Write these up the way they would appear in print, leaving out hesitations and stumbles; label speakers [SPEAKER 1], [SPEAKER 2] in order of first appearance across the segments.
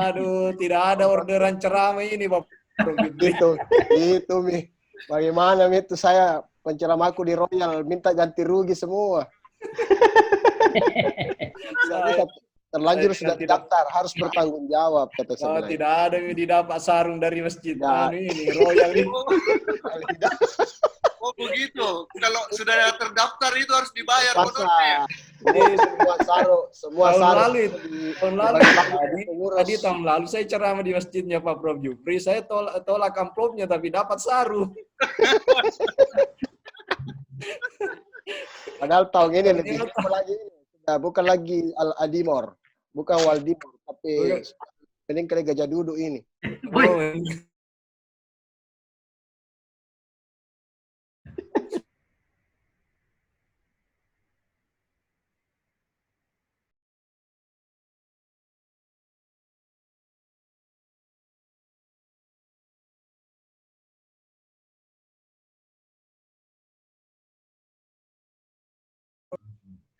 [SPEAKER 1] Aduh, tidak ada orderan ceramah ini, Pak.
[SPEAKER 2] Itu Mi. Bagaimana Mi itu saya penceramahku di Royal minta ganti rugi semua. Tidak bisa terlanjur sudah daftar, harus bertanggung jawab kata saya.
[SPEAKER 1] Tidak ada yang didapat sarung dari masjid.
[SPEAKER 2] Nah.
[SPEAKER 1] Ini Royal ini.
[SPEAKER 3] Oh begitu. Kalau sudah terdaftar itu harus dibayar
[SPEAKER 2] honornya. Semua sarung.
[SPEAKER 1] Tahun lalu saya ceramah di masjidnya Pak Prof Jupri. Saya tolak amplopnya tapi dapat sarung.
[SPEAKER 2] Padahal tahun ini lebih lagi. Bukan lagi Al-Adimor, bukan Waldimor, tapi paling kali Gajah Duduk ini.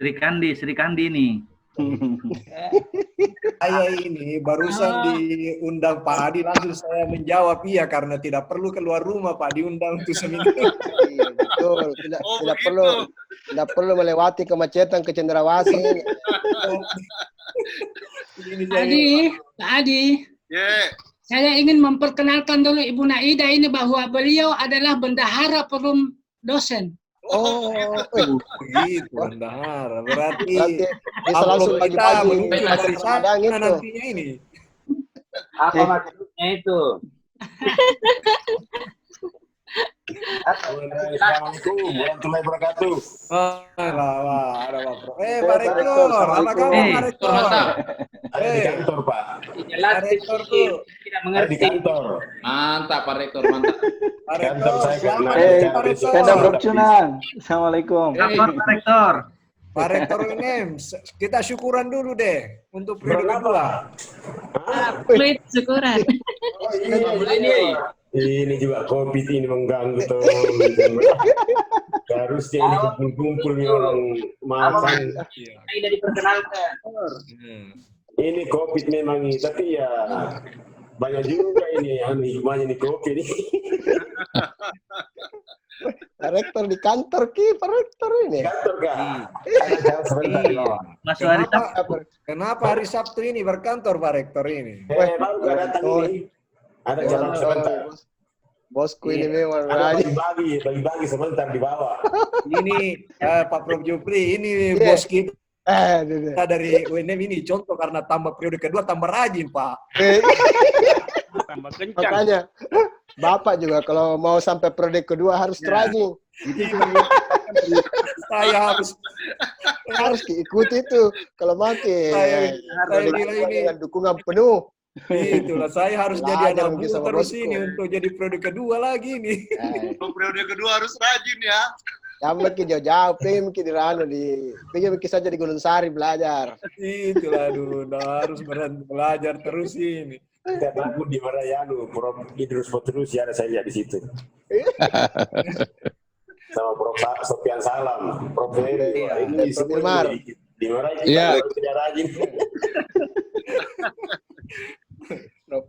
[SPEAKER 4] Sri Kandi nih.
[SPEAKER 1] Saya ini barusan diundang Pak Adi, langsung saya menjawab iya karena tidak perlu keluar rumah Pak, diundang untuk seminggu.
[SPEAKER 2] Iya, betul. Tidak perlu melewati kemacetan ke Cendrawasih.
[SPEAKER 5] Pak Adi. Saya ingin memperkenalkan dulu Ibu Naida ini bahwa beliau adalah bendahara forum dosen.
[SPEAKER 2] Oh,
[SPEAKER 1] begitu bendahara. Berarti
[SPEAKER 2] bisa langsung
[SPEAKER 1] kita
[SPEAKER 2] pagi-pagi
[SPEAKER 1] dari sana nantinya ini.
[SPEAKER 4] Apa maksudnya itu?
[SPEAKER 6] Assalamualaikum warahmatullahi wabarakatuh.
[SPEAKER 1] Pak Rektor, apa kabar Pak Rektor?
[SPEAKER 6] Ada di kantor Pak.
[SPEAKER 4] Jelas
[SPEAKER 1] Rektor tuh
[SPEAKER 4] tidak mengerti.
[SPEAKER 6] Di kantor.
[SPEAKER 7] Mantap Pak Rektor, mantap.
[SPEAKER 1] Pak
[SPEAKER 6] Kantor saya karena
[SPEAKER 1] Pak Rektor.
[SPEAKER 8] Assalamualaikum.
[SPEAKER 4] Lapor Pak Rektor.
[SPEAKER 1] Pak Rektor ini kita syukuran dulu deh untuk periode kedua.
[SPEAKER 9] Fluid syukuran.
[SPEAKER 6] Ini juga COVID ini mengganggu tuh. Harusnya ini kumpul-kumpul nih orang makan.
[SPEAKER 4] Tidak diperkenalkan.
[SPEAKER 6] Ini COVID memang ini, tapi ya banyak juga ini yang hikmahnya nih COVID ini.
[SPEAKER 2] Pak Rektor di kantor Pak Rektor ini.
[SPEAKER 6] Kantor Kak.
[SPEAKER 1] Kenapa hari Sabtu ini berkantor Pak Rektor ini?
[SPEAKER 6] Baru gak datang ini. Ada jalan sebentar.
[SPEAKER 2] Bosku ini memang
[SPEAKER 6] bagi-bagi sebentar di bawah.
[SPEAKER 1] Ini Pak Prof Jupri, ini bos kita dari UNM ini contoh karena tambah periode kedua tambah rajin Pak.
[SPEAKER 8] Tambah kencang.
[SPEAKER 2] Makanya Bapak juga kalau mau sampai periode kedua harus rajin.
[SPEAKER 1] Saya
[SPEAKER 2] harus diikuti itu kalau makin.
[SPEAKER 1] Saya bilang ini
[SPEAKER 2] dengan dukungan penuh.
[SPEAKER 1] Itulah saya harus jadi anak buah terus ini untuk jadi periode kedua lagi nih.
[SPEAKER 3] Periode kedua harus rajin ya.
[SPEAKER 2] Yang mungkin jauh-jauh, mungkin di Rano, mungkin saja di Gunung Sari belajar.
[SPEAKER 1] Itulah harus berhenti belajar terus ini.
[SPEAKER 6] Tidak takut di Marayanu, Prof Idrus terus ya ada saya di situ. Sama Prof Sofian Salam, Prof Heri, ini semua di Marayanu kita tidak rajin.
[SPEAKER 1] Prof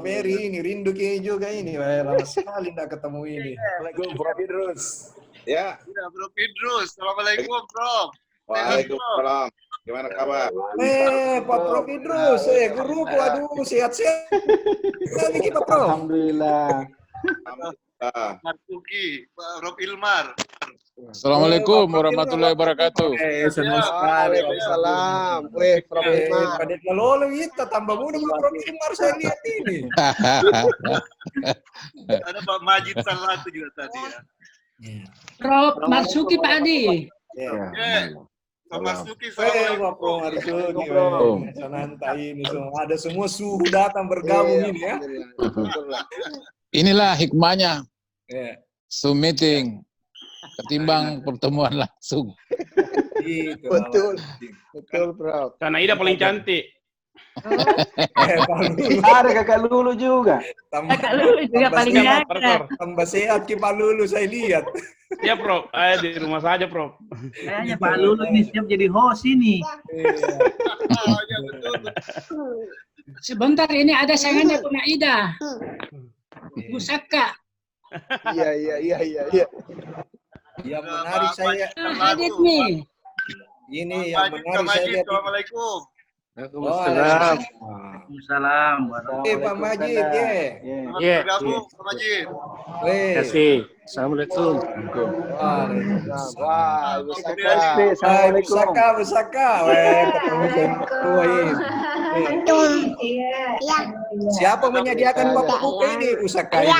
[SPEAKER 1] Heri ini rindu kayaknya juga ini, lama sekali tidak ketemu ini.
[SPEAKER 6] Assalamualaikum Prof Idrus.
[SPEAKER 3] Ya, Prof Idrus. Assalamualaikum Prof.
[SPEAKER 7] Waalaikumsalam. Gimana kabar?
[SPEAKER 1] Pak Prof Idrus, guruku, aduh sehat-sehat. Kita Prof.
[SPEAKER 8] Alhamdulillah.
[SPEAKER 3] Marzuki, Prof Ilmar.
[SPEAKER 7] Assalamualaikum warahmatullahi wabarakatuh.
[SPEAKER 1] Senang sekali.
[SPEAKER 2] Waalaikumsalam. Prof Ilmar.
[SPEAKER 1] Pada lalu kita tambah muda Prof Ilmar saya lihat ini.
[SPEAKER 3] Ada Pak Majid Salatu juga tadi ya.
[SPEAKER 5] Prof Marzuki Pak Adi.
[SPEAKER 3] Pak Marzuki,
[SPEAKER 1] Pak Marzuki, Sananta ini semua ada semua suhu datang bergabung ini ya.
[SPEAKER 7] Inilah hikmahnya Zoom meeting ketimbang pertemuan langsung.
[SPEAKER 2] Betul, Prof.
[SPEAKER 8] Karena Ida paling cantik.
[SPEAKER 1] Ada
[SPEAKER 8] Kakak Lulu juga.
[SPEAKER 9] Kakak Lulu juga paling gagah.
[SPEAKER 1] Tambah sehat Pak Lulu saya lihat.
[SPEAKER 8] Ya Prof, di rumah saja Prof.
[SPEAKER 4] Kayaknya Pak Lulu ini siap jadi host ini.
[SPEAKER 5] Sebentar, ini ada sayangannya Bu Naida. Bu Saka.
[SPEAKER 2] Iya.
[SPEAKER 1] Yang menarik saya
[SPEAKER 5] Adit nih.
[SPEAKER 1] ini yang menarik saya lihat.
[SPEAKER 3] Assalamualaikum.
[SPEAKER 4] Waalaikumsalam.
[SPEAKER 1] Pak Majid,
[SPEAKER 3] Selamat bergabung, Pak Majid.
[SPEAKER 1] Terima
[SPEAKER 8] kasih. Assalamualaikum.
[SPEAKER 2] Wah, Ibu Saka.
[SPEAKER 1] Bu Saka. Ketemu ini. Siapa menyediakan bapak buku ini, Bu Saka ini?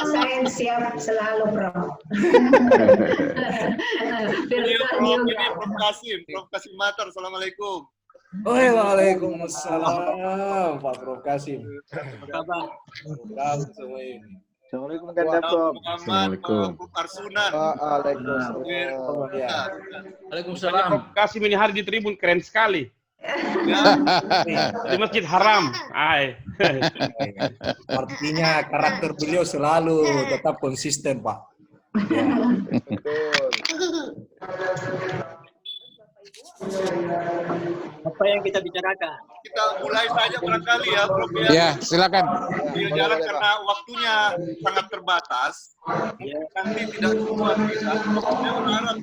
[SPEAKER 10] Saya siap selalu, Bro.
[SPEAKER 3] Ini Prof Kasim Matar. Assalamualaikum.
[SPEAKER 1] Waalaikumsalam, Pak Prof Kasim. Semua ini.
[SPEAKER 8] Assalamualaikum
[SPEAKER 3] Muhammad Arsunan.
[SPEAKER 4] Waalaikumsalam.
[SPEAKER 8] Prof Kasim ini hari di tribun keren sekali. Di Masjid Haram.
[SPEAKER 1] Artinya karakter beliau selalu tetap konsisten, Pak.
[SPEAKER 4] Apa yang kita bicarakan?
[SPEAKER 3] Kita mulai saja barangkali ya, Prof.
[SPEAKER 7] Ya, silakan.
[SPEAKER 3] Dia jalan karena waktunya sangat terbatas. Nanti tidak semua bisa. Saya berharap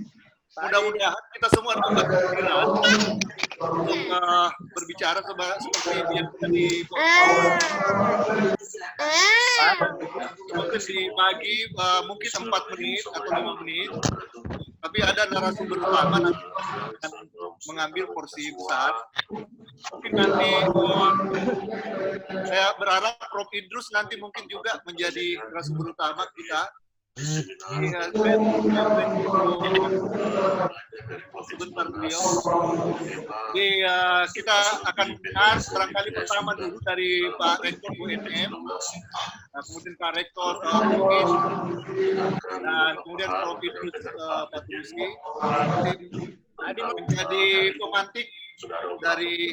[SPEAKER 3] mudah-mudahan kita semua dapat bergerak untuk berbicara seperti yang tadi mungkin dibagi mungkin 4 menit atau 5 menit, tapi ada narasumber utama nanti akan mengambil porsi besar. Mungkin nanti saya berharap Prof Idrus nanti mungkin juga menjadi narasumber utama kita. Sebentar beliau. Jadi kita akan dengar barangkali pertama dulu dari Pak Rektor UNM, kemudian Pak Rektor UIS, dan kemudian Prof Idrus Patrusi. Menjadi pemantik dari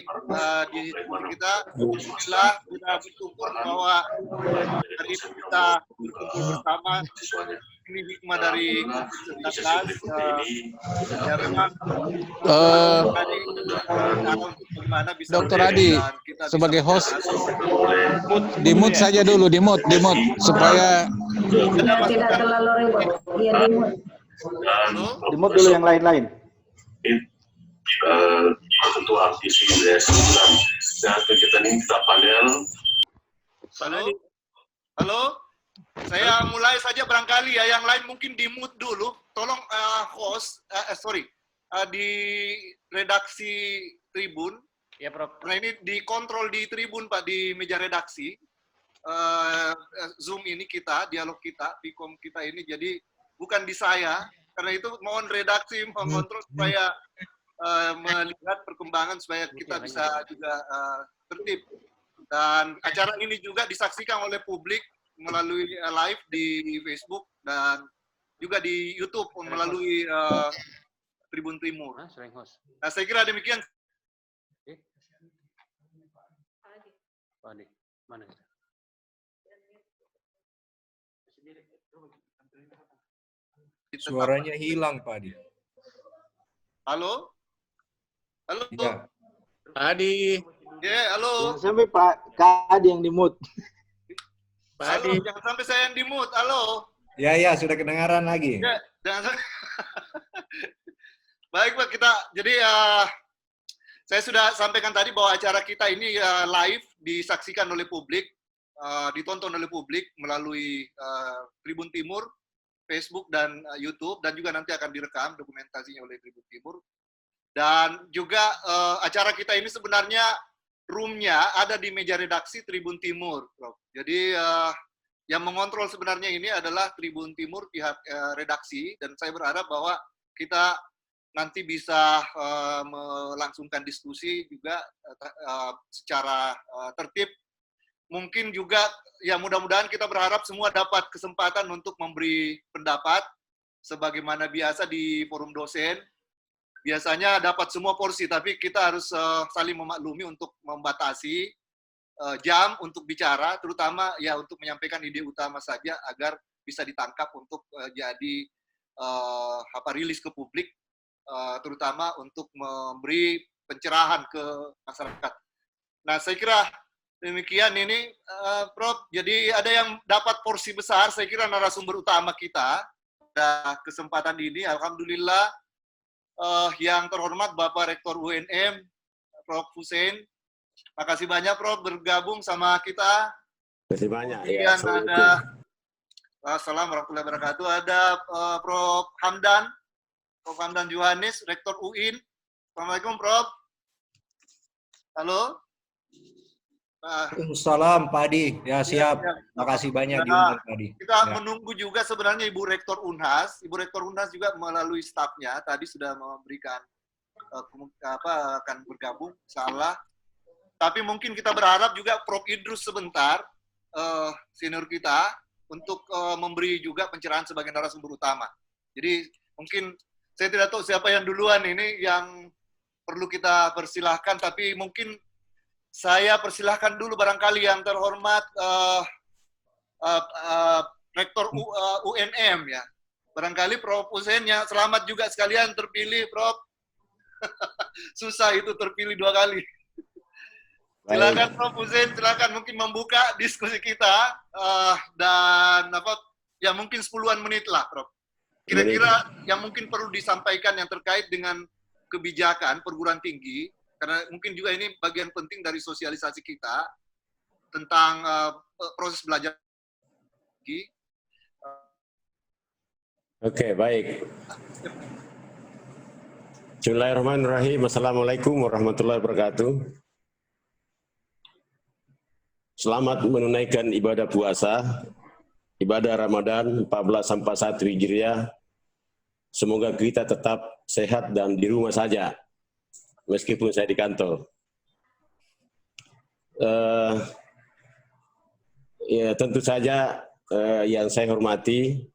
[SPEAKER 3] di kita. Alhamdulillah kita bersyukur bahwa hari ini kita berkumpul bersama. Ini hikmah dari 19 ya memang
[SPEAKER 7] Dr. Adi sebagai host di mute saja dulu, di mute supaya
[SPEAKER 10] Tidak terlalu ribet. Iya,
[SPEAKER 8] Di mute dulu yang lain-lain.
[SPEAKER 6] Ketua visi dan kegiatan ini kita panel.
[SPEAKER 3] Halo, saya mulai saja barangkali ya, yang lain mungkin di mute dulu. Tolong host, di redaksi Tribun.
[SPEAKER 8] Ya, Prof.
[SPEAKER 3] Nah ini dikontrol di Tribun, Pak, di meja redaksi. Zoom ini kita, dialog kita, Vkom kita ini, jadi bukan di saya. Karena itu mohon redaksi mengontrol supaya melihat perkembangan supaya kita bisa juga tertib. Dan acara ini juga disaksikan oleh publik melalui live di Facebook dan juga di YouTube melalui Tribun Timur. Nah, saya kira demikian. Mana?
[SPEAKER 1] Suaranya hilang, Pak Adi.
[SPEAKER 3] Halo? Halo?
[SPEAKER 1] Ya.
[SPEAKER 8] Adi.
[SPEAKER 3] Ya, halo.
[SPEAKER 8] Jangan sampai Pak Adi yang di mute. Pak
[SPEAKER 3] Halo,
[SPEAKER 8] Adi.
[SPEAKER 3] jangan sampai saya yang di mute. Halo.
[SPEAKER 1] Ya, sudah kedengaran lagi.
[SPEAKER 3] Ya, jangan sampai. Baik, Pak, jadi saya sudah sampaikan tadi bahwa acara kita ini live disaksikan oleh publik, ditonton oleh publik melalui Tribun Timur, Facebook dan YouTube, dan juga nanti akan direkam dokumentasinya oleh Tribun Timur. Dan juga acara kita ini sebenarnya room-nya ada di meja redaksi Tribun Timur, Prof. Jadi yang mengontrol sebenarnya ini adalah Tribun Timur, pihak redaksi, dan saya berharap bahwa kita nanti bisa melangsungkan diskusi juga secara tertib. Mungkin juga ya mudah-mudahan kita berharap semua dapat kesempatan untuk memberi pendapat sebagaimana biasa di forum dosen. Biasanya dapat semua porsi, tapi kita harus saling memaklumi untuk membatasi jam untuk bicara, terutama ya untuk menyampaikan ide utama saja agar bisa ditangkap untuk jadi rilis ke publik, terutama untuk memberi pencerahan ke masyarakat. Nah, saya kira demikian ini, Prof. Jadi ada yang dapat porsi besar, saya kira narasumber utama kita pada kesempatan ini. Alhamdulillah, yang terhormat Bapak Rektor UNM, Prof. Hussein. Makasih banyak, Prof. bergabung sama kita.
[SPEAKER 6] Terima kasih banyak.
[SPEAKER 3] Kemudian ada, Assalamualaikum warahmatullahi wabarakatuh, ada Prof. Hamdan Johannes, Rektor UIN. Assalamualaikum, Prof. Halo.
[SPEAKER 1] Waalaikumsalam, Pak Adi. Ya, siap. Makasih banyak diundang, Pak Adi.
[SPEAKER 3] Kita menunggu juga sebenarnya Ibu Rektor Unhas. Ibu Rektor Unhas juga melalui stafnya tadi sudah memberikan akan bergabung, salah. Tapi mungkin kita berharap juga Prof. Idrus sebentar, senior kita, untuk memberi juga pencerahan sebagai narasumber utama. Jadi mungkin saya tidak tahu siapa yang duluan ini yang perlu kita persilahkan, tapi mungkin saya persilahkan dulu barangkali yang terhormat Rektor UNM ya. Barangkali Prof. Hussein ya, selamat juga sekalian terpilih, Prof. Susah itu terpilih 2 kali. Silakan Prof. Hussein, silakan mungkin membuka diskusi kita dan ya mungkin 10-an menit lah, Prof. Kira-kira yang mungkin perlu disampaikan yang terkait dengan kebijakan perguruan tinggi, karena mungkin juga ini bagian penting dari sosialisasi kita tentang proses belajar.
[SPEAKER 6] Oke, baik. Bismillahirrahmanirrahim. Assalamualaikum warahmatullahi wabarakatuh. Selamat menunaikan ibadah puasa, ibadah Ramadan 1441 Hijriah. Semoga kita tetap sehat dan di rumah saja, meskipun saya di kantor. Ya, tentu saja yang saya hormati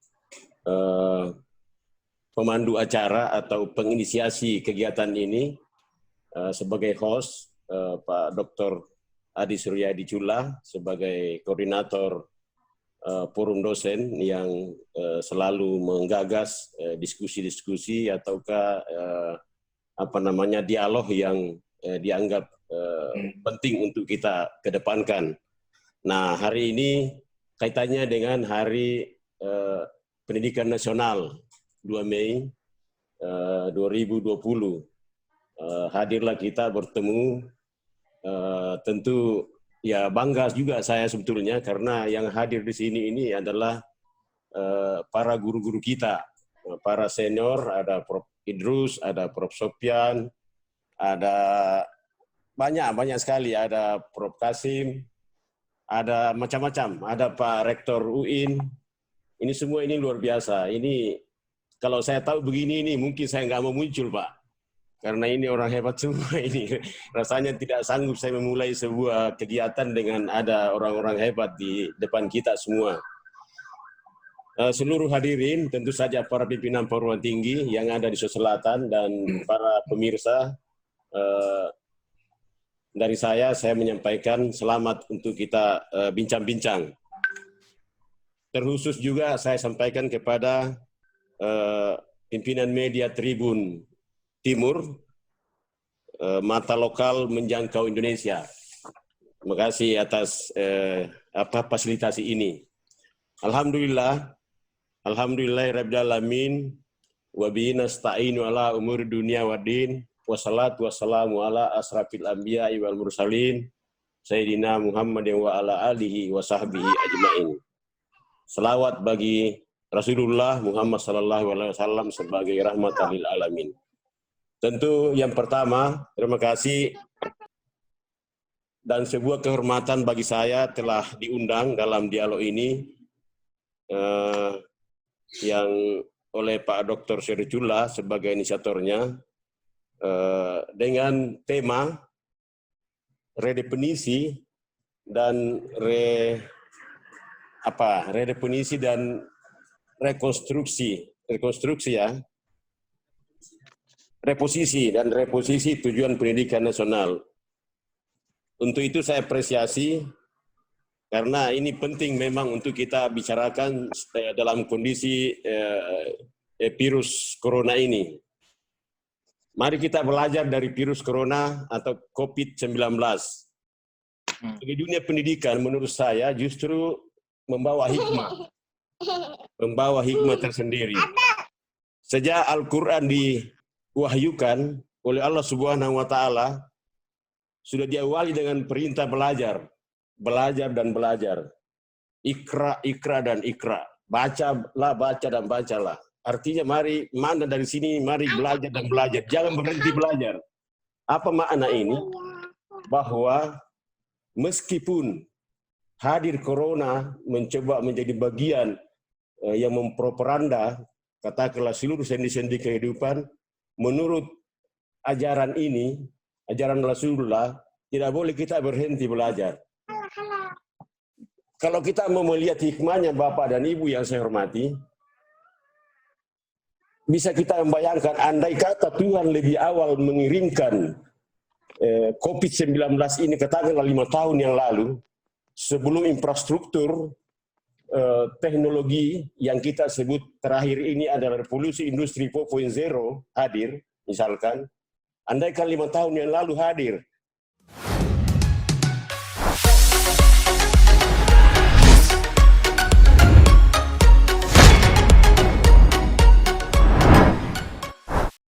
[SPEAKER 6] pemandu acara atau penginisiasi kegiatan ini sebagai host, Pak Dr. Adi Suryadi Chula sebagai koordinator forum dosen yang selalu menggagas diskusi-diskusi ataukah dialog yang dianggap penting untuk kita kedepankan. Nah, hari ini kaitannya dengan Hari Pendidikan Nasional 2 Mei 2020. Hadirlah kita bertemu, tentu ya bangga juga saya sebetulnya karena yang hadir di sini ini adalah para guru-guru kita, para senior, ada Prof. Idrus, ada Prof. Sopyan, ada banyak sekali, ada Prof. Kasim, ada macam-macam, ada Pak Rektor UIN. Ini semua ini luar biasa. Ini kalau saya tahu begini ini mungkin saya nggak mau muncul, Pak. Karena ini orang hebat semua ini. Rasanya tidak sanggup saya memulai sebuah kegiatan dengan ada orang-orang hebat di depan kita semua. Seluruh hadirin, tentu saja para pimpinan perguruan tinggi yang ada di Sulawesi Selatan dan para pemirsa, dari saya menyampaikan selamat untuk kita bincang-bincang. Terkhusus juga saya sampaikan kepada pimpinan media Tribun Timur, mata lokal menjangkau Indonesia. Terima kasih atas fasilitasi ini. Alhamdulillahirabbil alamin wa bihi nasta'inu ala umuri dunya waddin wassalatu wassalamu ala asrafil anbiya'i wal mursalin sayyidina Muhammadin wa ala alihi wa sahbihi ajmain. Selawat bagi Rasulullah Muhammad sallallahu alaihi wasallam sebagai rahmatan lil alamin. Tentu yang pertama, terima kasih dan sebuah kehormatan bagi saya telah diundang dalam dialog ini yang oleh Pak Dr. Suryadi Chula sebagai inisiatornya dengan tema redefinisi dan redefinisi dan rekonstruksi ya. Reposisi dan reposisi tujuan pendidikan nasional. Untuk itu saya apresiasi karena ini penting memang untuk kita bicarakan dalam kondisi virus corona ini. Mari kita belajar dari virus corona atau COVID-19. Di dunia pendidikan menurut saya justru membawa hikmah tersendiri. Sejak Al-Quran diwahyukan oleh Allah Subhanahu wa Ta'ala, sudah diawali dengan perintah belajar dan belajar. Ikra dan ikra. Baca dan bacalah. Artinya mari mana dari sini, mari belajar dan belajar. Jangan berhenti belajar. Apa makna ini? Bahwa meskipun hadir corona mencoba menjadi bagian yang memproperanda, katakanlah seluruh sendi-sendi kehidupan, menurut ajaran ini, ajaran Rasulullah, tidak boleh kita berhenti belajar. Kalau kita mau melihat hikmahnya Bapak dan Ibu yang saya hormati, bisa kita membayangkan andai kata Tuhan lebih awal mengirimkan COVID-19 ini katakanlah 5 tahun yang lalu, sebelum infrastruktur teknologi yang kita sebut terakhir ini adalah revolusi industri 4.0 hadir, misalkan, andaikan 5 tahun yang lalu hadir,